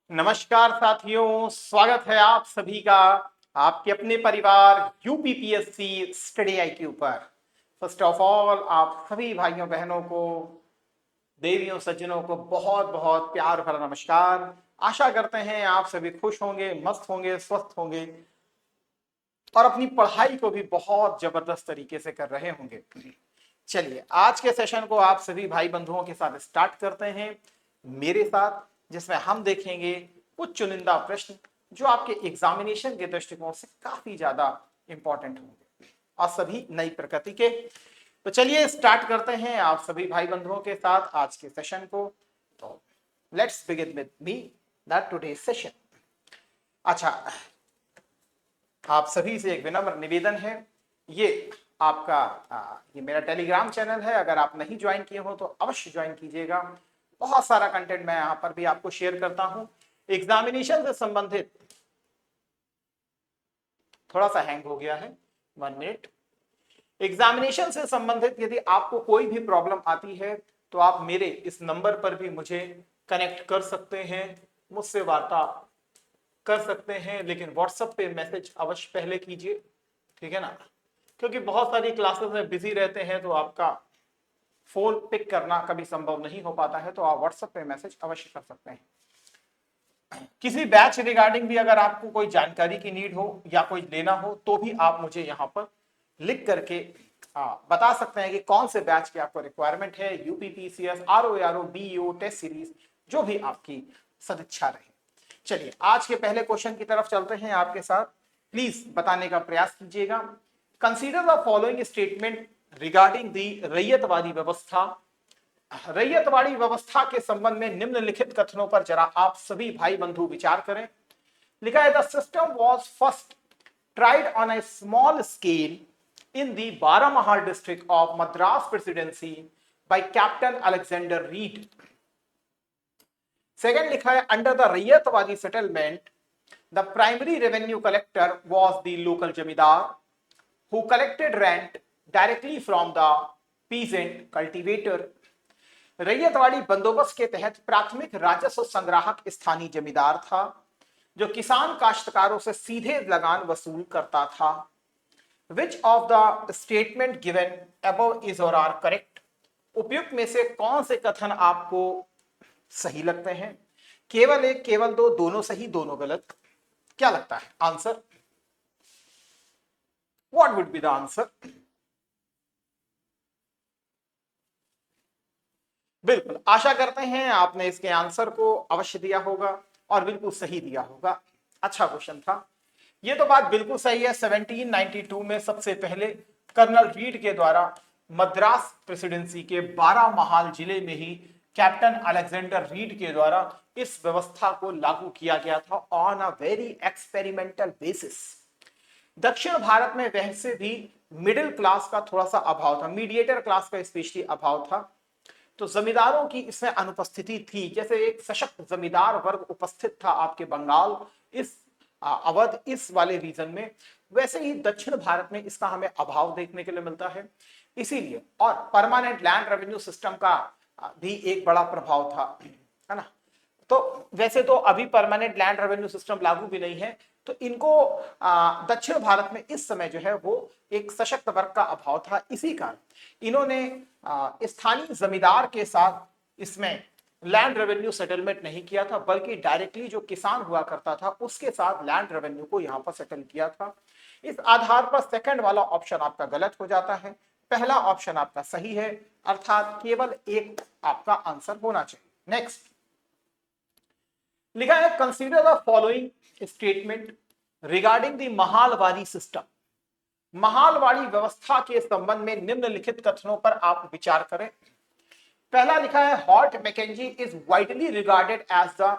नमस्कार साथियों, स्वागत है आप सभी का आपके अपने परिवार यूपीपीएससी स्टडी आईक्यू पर। फर्स्ट ऑफ ऑल आप सभी भाइयों बहनों को, देवियों सज्जनों को बहुत बहुत प्यार भरा नमस्कार। आशा करते हैं आप सभी खुश होंगे, मस्त होंगे, स्वस्थ होंगे और अपनी पढ़ाई को भी बहुत जबरदस्त तरीके से कर रहे होंगे। चलिए आज के सेशन को आप सभी भाई बंधुओं के साथ स्टार्ट करते हैं मेरे साथ, जिसमें हम देखेंगे कुछ चुनिंदा प्रश्न जो आपके एग्जामिनेशन के दृष्टिकोण से काफी ज्यादा इंपॉर्टेंट होंगे और सभी नई प्रकृति के। तो चलिए स्टार्ट करते हैं आप सभी भाई बंधुओं के साथ आज के सेशन को। तो let's begin with me that today session. अच्छा, आप सभी से एक विनम्र निवेदन है, ये आपका ये मेरा टेलीग्राम चैनल है। अगर आप नहीं ज्वाइन किए हो तो अवश्य ज्वाइन कीजिएगा। बहुत सारा कंटेंट मैं यहाँ पर भी आपको शेयर करता हूँ एग्जामिनेशन से संबंधित। थोड़ा सा हैंग हो गया है, 1 मिनट। एग्जामिनेशन से संबंधित यदि आपको कोई भी प्रॉब्लम आती है तो आप मेरे इस नंबर पर भी मुझे कनेक्ट कर सकते हैं, मुझसे वार्ता कर सकते हैं, लेकिन व्हाट्सएप पे मैसेज अवश्य पहले कीजिए, ठीक है ना? क्योंकि बहुत सारी क्लासेस में बिजी रहते हैं तो आपका फोन पिक करना कभी संभव नहीं हो पाता है, तो आप व्हाट्सएप पे मैसेज अवश्य कर सकते हैं। किसी बैच रिगार्डिंग भी अगर आपको कोई जानकारी की नीड हो या कोई लेना हो तो भी आप मुझे यहाँ पर लिख करके बता सकते हैं कि कौन से बैच की आपको रिक्वायरमेंट है। UPPCS, RO, BEO, test series, जो भी आपकी सदिच्छा रहे। चलिए आज के पहले क्वेश्चन की तरफ चलते हैं आपके साथ। प्लीज बताने का प्रयास कीजिएगा। Consider the following statement regarding the ryotwari व्यवस्था। रैयतवाड़ी व्यवस्था के संबंध में निम्नलिखित कथनों पर जरा आप सभी भाई बंधु विचार करें। लिखा है the system was first tried on a small scale in the Baramahal district of Madras presidency by captain Alexander Read. Second लिखा है under the ryotwari settlement the primary revenue collector was the local zamindar who collected rent directly from the peasant cultivator. रैयतवाड़ी बंदोबस्त के तहत प्राथमिक राजस्व संग्राहक स्थानीय जमींदार था जो किसान काश्तकारों से सीधे लगान वसूल करता था। Which of the statement given above is और आर करेक्ट। उपयुक्त में से कौन से कथन आपको सही लगते हैं? केवल एक, केवल दो, दोनों सही, दोनों गलत? क्या लगता है answer? What would be the answer? बिल्कुल, आशा करते हैं आपने इसके आंसर को अवश्य दिया होगा और बिल्कुल सही दिया होगा। अच्छा क्वेश्चन था। ये तो बात बिल्कुल सही है। 1792 में सबसे पहले कर्नल रीड के द्वारा मद्रास प्रेसिडेंसी के बारामहाल जिले में ही कैप्टन अलेक्जेंडर रीड के द्वारा इस व्यवस्था को लागू किया गया था on a very experimental basis. दक्षिण भारत में वैसे भी मिडिल क्लास का थोड़ा सा अभाव था, मीडिएटर क्लास का स्पेशली अभाव था, तो जमींदारों की इसमें अनुपस्थिति थी। जैसे एक सशक्त जमींदार वर्ग उपस्थित था आपके बंगाल, इस अवध, इस वाले रीजन में, वैसे ही दक्षिण भारत में इसका हमें अभाव देखने के लिए मिलता है। इसीलिए और परमानेंट लैंड रेवेन्यू सिस्टम का भी एक बड़ा प्रभाव था, है ना? तो वैसे तो अभी परमानेंट लैंड रेवेन्यू सिस्टम लागू भी नहीं है, तो इनको दक्षिण भारत में इस समय जो है वो एक सशक्त वर्ग का अभाव था। इसी कारण इन्होंने स्थानीय जमींदार के साथ इसमें लैंड रेवेन्यू सेटलमेंट नहीं किया था, बल्कि डायरेक्टली जो किसान हुआ करता था उसके साथ लैंड रेवेन्यू को यहां पर सेटल किया था। इस आधार पर सेकंड वाला ऑप्शन आपका गलत हो जाता है, पहला ऑप्शन आपका सही है, अर्थात केवल एक आपका आंसर होना चाहिए। नेक्स्ट लिखा है consider the following statement regarding the Mahalwari system. Mahalwari व्यवस्था के संबंध में निम्नलिखित कथनों पर आप विचार करें। पहला लिखा है Holt Mackenzie is widely regarded as the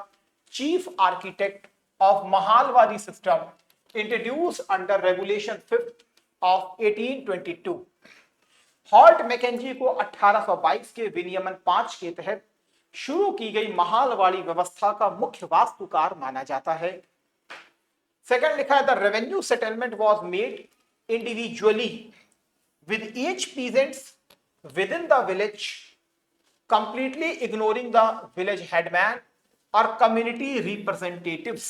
chief architect of mahalwari system introduce under regulation 5th of 1822। Holt Mackenzie को 1822 के विनियमन 5 के तहत शुरू की गई महालवाड़ी व्यवस्था का मुख्य वास्तुकार माना जाता है। सेकंड लिखा है the revenue settlement was made individually with each peasants with in the village, completely ignoring the village headman और कम्युनिटी रिप्रेजेंटेटिव्स।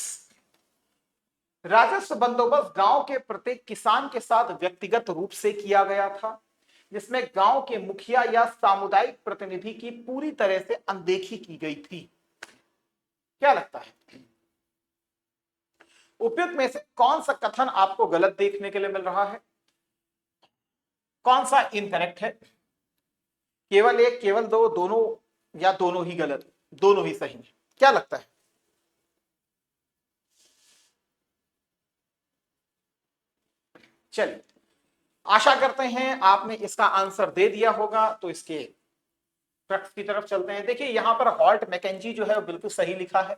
राजस्व बंदोबस्त गांव के प्रत्येक किसान के साथ व्यक्तिगत रूप से किया गया था, जिसमें गांव के मुखिया या सामुदायिक प्रतिनिधि की पूरी तरह से अनदेखी की गई थी। क्या लगता है उपयुक्त में से कौन सा कथन आपको गलत देखने के लिए मिल रहा है, कौन सा इनकरेक्ट है? केवल एक, केवल दो, दोनों, या दोनों ही गलत, दोनों ही सही है? क्या लगता है? चलिए, आशा करते हैं आपने इसका आंसर दे दिया होगा। तो इसके क्रक्स की तरफ चलते हैं। देखिए यहां पर हॉल्ट मैकेंजी जो है वो बिल्कुल सही लिखा है,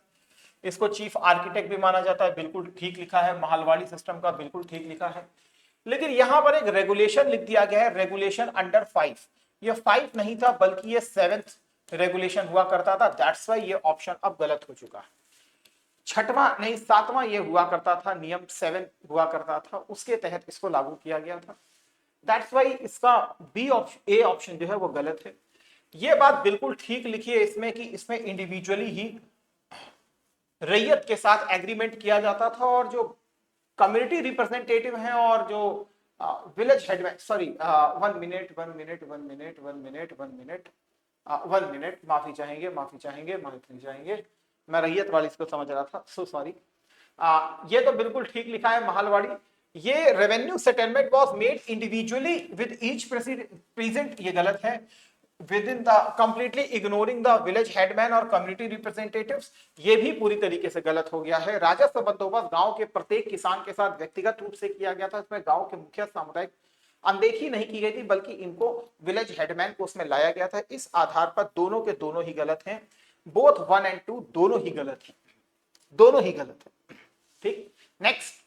इसको चीफ आर्किटेक्ट भी माना जाता है, बिल्कुल ठीक लिखा है। महालवाड़ी सिस्टम का बिल्कुल ठीक लिखा है। लेकिन यहां पर एक रेगुलेशन लिख दिया गया है, रेगुलेशन अंडर 5। ये 5 नहीं था बल्कि ये 7th रेगुलेशन हुआ करता था। दैट्स वाई ये ऑप्शन अब गलत हो चुका है। छठवां नहीं, 7वां ये हुआ करता था, नियम 7 हुआ करता था, उसके तहत इसको लागू किया गया था। दैट्स वाई इसका बी ऑप्शन, ए ऑप्शन जो है वो गलत है। ये बात बिल्कुल ठीक लिखी है इसमें कि इसमें इंडिविजुअली ही रैयत के साथ एग्रीमेंट किया जाता था, और जो कम्युनिटी रिप्रेजेंटेटिव हैं और जो village headman, sorry 1 minute 1 minute 1 minute 1 minute 1 minute 1 minute, माफी चाहेंगे माफी चाहेंगे माफी चाहेंगे, मैं रैयत वाली इसको समझ रहा था, सो सॉरी। ये तो बिल्कुल ठीक लिखा है महालवाड़ी। ये revenue settlement was made individually with each present, ये गलत है। With in the completely ignoring the village headman और कम्युनिटी रिप्रेजेंटेटिव्स, ये भी पूरी तरीके से गलत हो गया है। राजस्व बंदोबस्त गांव के प्रत्येक किसान के साथ व्यक्तिगत रूप से किया गया था, इसमें गांव के मुखिया सामुदायिक अनदेखी नहीं की गई थी, बल्कि इनको विलेज हेडमैन को उसमें लाया गया था। इस आधार पर दोनों के दोनों ही गलत हैं। बोथ 1 और 2 दोनों ही गलत है, दोनों ही गलत है। ठीक, next.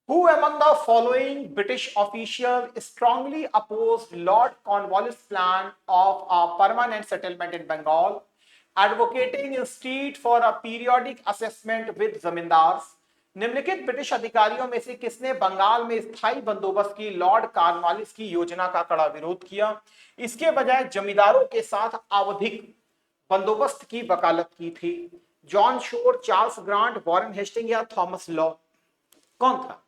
Who among the following British officials strongly opposed Lord Cornwallis' plan of a permanent settlement in Bengal, advocating instead for a periodic assessment with zamindars? निम्नलिखित ब्रिटिश अधिकारियों में से किसने बंगाल में स्थायी बंदोबस्त की लॉर्ड कॉर्नवालिस की योजना का कड़ा विरोध किया, इसके बजाय जमींदारों के साथ आवधिक बंदोबस्त की वकालत की थी? John Shore, Charles Grant, Warren Hasting या थॉमस लॉ? कौन था?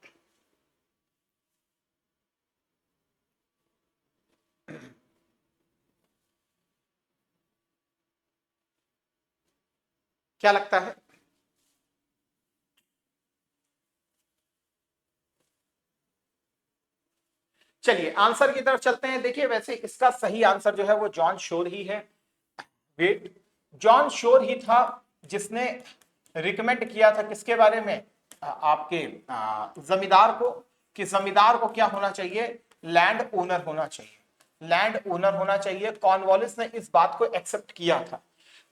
क्या लगता है? चलिए आंसर की तरफ चलते हैं। देखिए वैसे इसका सही आंसर जो है वो जॉन शोर ही है। वेट, जॉन शोर ही था जिसने रिकमेंड किया था किसके बारे में, आपके जमींदार को, कि जमींदार को क्या होना चाहिए, लैंड ओनर होना चाहिए, लैंड ओनर होना चाहिए। कॉर्नवालिस ने इस बात को एक्सेप्ट किया था,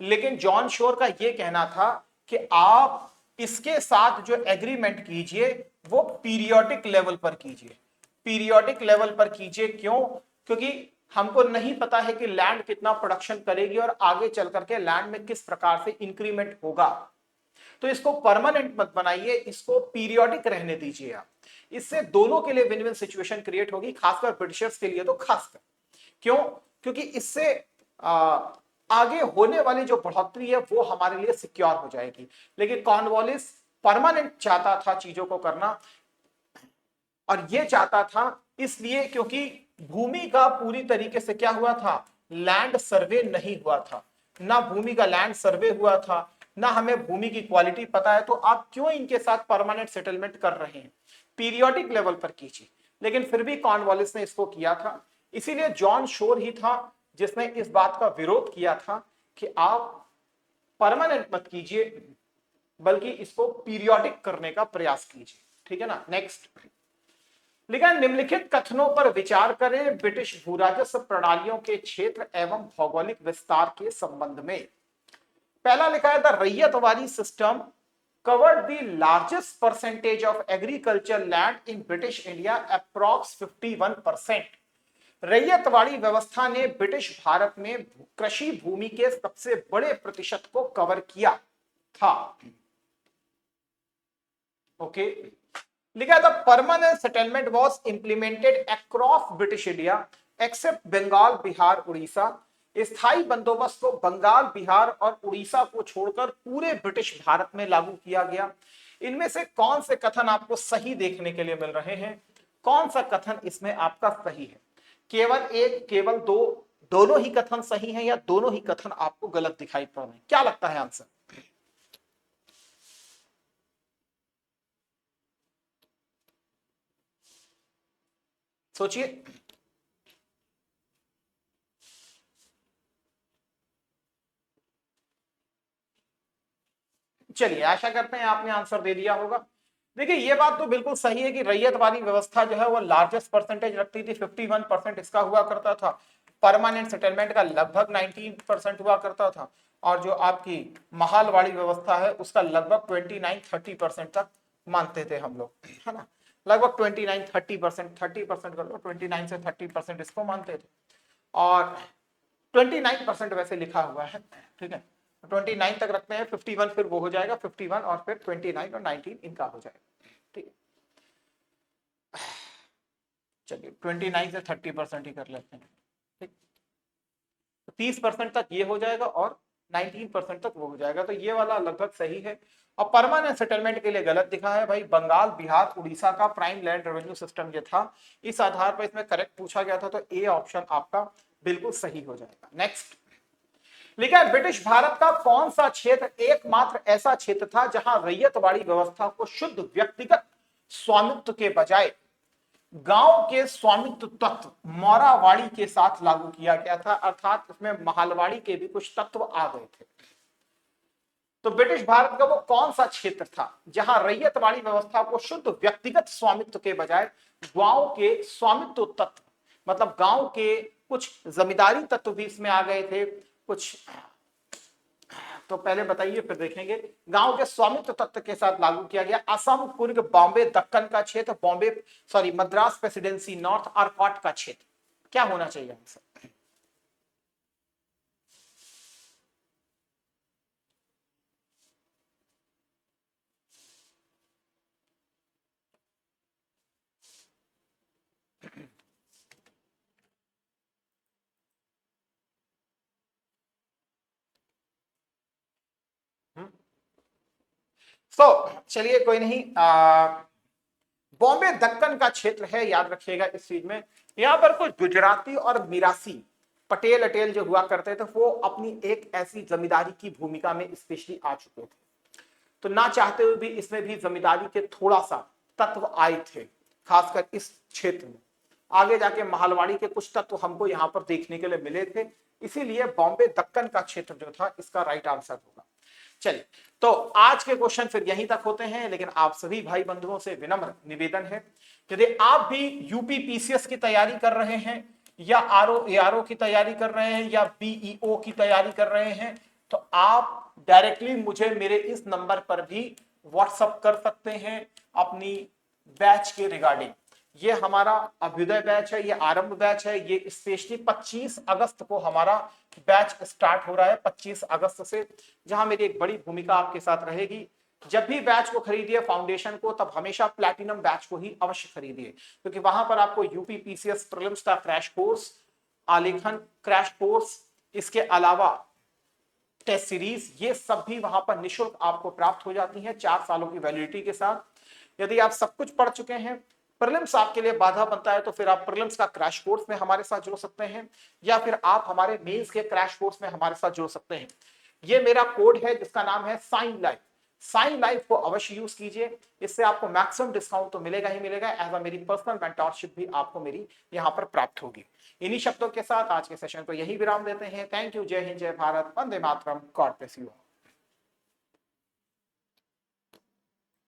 लेकिन जॉन शोर का यह कहना था कि आप इसके साथ जो एग्रीमेंट कीजिए वो पीरियोडिक लेवल पर कीजिए, पीरियोडिक लेवल पर कीजिए। क्यों? क्योंकि हमको नहीं पता है कि लैंड कितना प्रोडक्शन करेगी और आगे चल करके लैंड में किस प्रकार से इंक्रीमेंट होगा। तो इसको परमानेंट मत बनाइए, इसको पीरियोडिक रहने दीजिए आप। इससे दोनों के लिए विन विन सिचुएशन क्रिएट होगी, खासकर ब्रिटिशर्स के लिए तो खासकर। क्यों? क्योंकि इससे आगे होने वाली जो बढ़ोतरी है वो हमारे लिए सिक्योर हो जाएगी। लेकिन कॉर्नवालिस परमानेंट चाहता था चीजों को करना, और ये चाहता था इसलिए क्योंकि भूमि का पूरी तरीके से क्या हुआ था, लैंड सर्वे नहीं हुआ था। ना भूमि का लैंड सर्वे हुआ था, ना हमें भूमि की क्वालिटी पता है, तो आप क्यों इनके साथ परमानेंट सेटलमेंट कर रहे हैं? पीरियोडिक लेवल पर कीजिए। लेकिन फिर भी कॉर्नवालिस ने इसको किया था, इसीलिए जॉन शोर ही था जिसने इस बात का विरोध किया था कि आप परमानेंट मत कीजिए बल्कि इसको पीरियोडिक करने का प्रयास कीजिए। ठीक है ना? नेक्स्ट। लेकिन निम्नलिखित कथनों पर विचार करें ब्रिटिश भूराजस्व प्रणालियों के क्षेत्र एवं भौगोलिक विस्तार के संबंध में। पहला लिखा है the ryotwari system covered the largest percentage of agriculture land in British India, approx 51%. Ryotwari व्यवस्था ने ब्रिटिश भारत में कृषि भूमि के सबसे बड़े प्रतिशत को कवर किया था। ओके, लिखा था permanent settlement was implemented across British India except Bengal, Bihar, Orissa. स्थायी बंदोबस्त को बंगाल, बिहार और उड़ीसा को छोड़कर पूरे ब्रिटिश भारत में लागू किया गया। इनमें से कौन से कथन आपको सही देखने के लिए मिल रहे हैं? कौन सा कथन इसमें आपका सही है? केवल एक, केवल दो, दोनों ही कथन सही हैं या दोनों ही कथन आपको गलत दिखाई पड़ रहे हैं? क्या लगता है आंसर? सोचिए। चलिए, आशा करते हैं आपने आंसर दे दिया होगा। देखिए, ये बात तो बिल्कुल सही है कि रैयतवादी व्यवस्था जो है वो लार्जेस्ट परसेंटेज रखती थी, 51% इसका हुआ करता था। परमानेंट सेटलमेंट का लगभग 19% हुआ करता था। और जो आपकी महालवाड़ी व्यवस्था है उसका लगभग 29-30% तक मानते थे हम लोग, है ना। लगभग 29-30%, 30% कर लो, 29 से 30% इसको मानते थे। और 29% वैसे लिखा हुआ है, ठीक है। 29 तक रखते हैं, 51 फिर वो हो जाएगा, 51 और फिर 29 और 19 इनका हो जाएगा, ठीक है। चलिए 29 से 30% ही कर लेते हैं, ठीक। 30% तक ये हो जाएगा और 19% तक वो हो जाएगा, तो ये वाला लगभग सही है। और परमानेंट सेटलमेंट के लिए गलत दिखा है भाई। बंगाल, बिहार, उड़ीसा का प्राइम लैंड रेवेन्यू सिस्टम ये था, इस आधार पर इसमें करेक्ट पूछा गया था, तो ए ऑप्शन आपका बिल्कुल सही हो जाएगा। नेक्स्ट लिखा है, ब्रिटिश भारत का कौन सा क्षेत्र एकमात्र ऐसा क्षेत्र था जहां रैयतवाड़ी व्यवस्था को शुद्ध व्यक्तिगत स्वामित्व के बजाय गांव के स्वामित्व तत्व मोरावाड़ी के साथ लागू किया गया था, अर्थात इसमें महालवाड़ी के भी कुछ तत्व आ गए थे। तो ब्रिटिश भारत का वो कौन सा क्षेत्र था जहां रैयतवाड़ी व्यवस्था को शुद्ध व्यक्तिगत स्वामित्व के बजाय गांव के स्वामित्व तत्व, मतलब गांव के कुछ जमींदारी तत्व भी इसमें आ गए थे कुछ। तो पहले बताइए फिर देखेंगे। गांव के स्वामित्व तत्व के साथ लागू किया गया। असम, कुर्ग, बॉम्बे, दक्कन का क्षेत्र, मद्रास प्रेसिडेंसी, नॉर्थ आर्कॉट का क्षेत्र। क्या होना चाहिए आंसर? चलिए कोई नहीं, बॉम्बे दक्कन का क्षेत्र है, याद रखिएगा इस चीज में। यहां पर कुछ गुजराती और मिरासी पटेल अटेल जो हुआ करते थे वो अपनी एक ऐसी जमींदारी की भूमिका में स्पेशली आ चुके थे, तो ना चाहते हुए भी इसमें भी जमींदारी के थोड़ा सा तत्व आए थे, खासकर इस क्षेत्र में। आगे जाके महालवाड़ी के कुछ तत्व हमको यहाँ पर देखने के लिए मिले थे, इसीलिए बॉम्बे दक्कन का क्षेत्र जो था इसका राइट आंसर होगा। चलिए, तो आज के क्वेश्चन फिर यहीं तक होते हैं, लेकिन आप सभी भाई बंधुओं से विनम्र निवेदन है, यदि आप भी यूपी पीसीएस की तैयारी कर रहे हैं या आरओ एआरओ की तैयारी कर रहे हैं या बीईओ की तैयारी कर रहे हैं, तो आप डायरेक्टली मुझे मेरे इस नंबर पर भी व्हाट्सएप कर सकते हैं अपनी बैच के रिगार्डिंग। ये हमारा अभ्युदय बैच है, ये आरंभ बैच है, ये स्पेशली 25 अगस्त को हमारा बैच स्टार्ट हो रहा है, 25 अगस्त से, जहां मेरी एक बड़ी भूमिका आपके साथ रहेगी। जब भी बैच को खरीदिए फाउंडेशन को, तब हमेशा प्लैटिनम बैच को ही अवश्य खरीदिए, क्योंकि वहां पर आपको यूपी पीसीएस प्रीलिम्स का क्रैश कोर्स, आलेखन क्रैश कोर्स, इसके अलावा टेस्ट सीरीज, ये सब भी वहां पर निःशुल्क आपको प्राप्त हो जाती हैं 4 सालों की वैलिडिटी के साथ। यदि आप सब कुछ पढ़ चुके हैं, प्रीलिम्स आपके लिए बाधा बनता है, तो फिर आप प्रीलिम्स का क्रैश कोर्स में हमारे साथ जुड़ सकते हैं, या फिर आप हमारे मेंस के क्रैश कोर्स में हमारे साथ जुड़ सकते हैं। ये मेरा कोड है जिसका नाम है साइन लाइफ। साइन लाइफ को अवश्य यूज कीजिए, इससे आपको मैक्सिमम डिस्काउंट तो मिलेगा ही मिलेगा, एज अ मेरी पर्सनल मेंटरशिप भी आपको मेरी यहां पर प्राप्त होगी। इन्हीं शब्दों के साथ आज के सेशन को यही विराम देते हैं। Thank you. जय हिंद, जय Bharat, Vande Mataram, God bless you.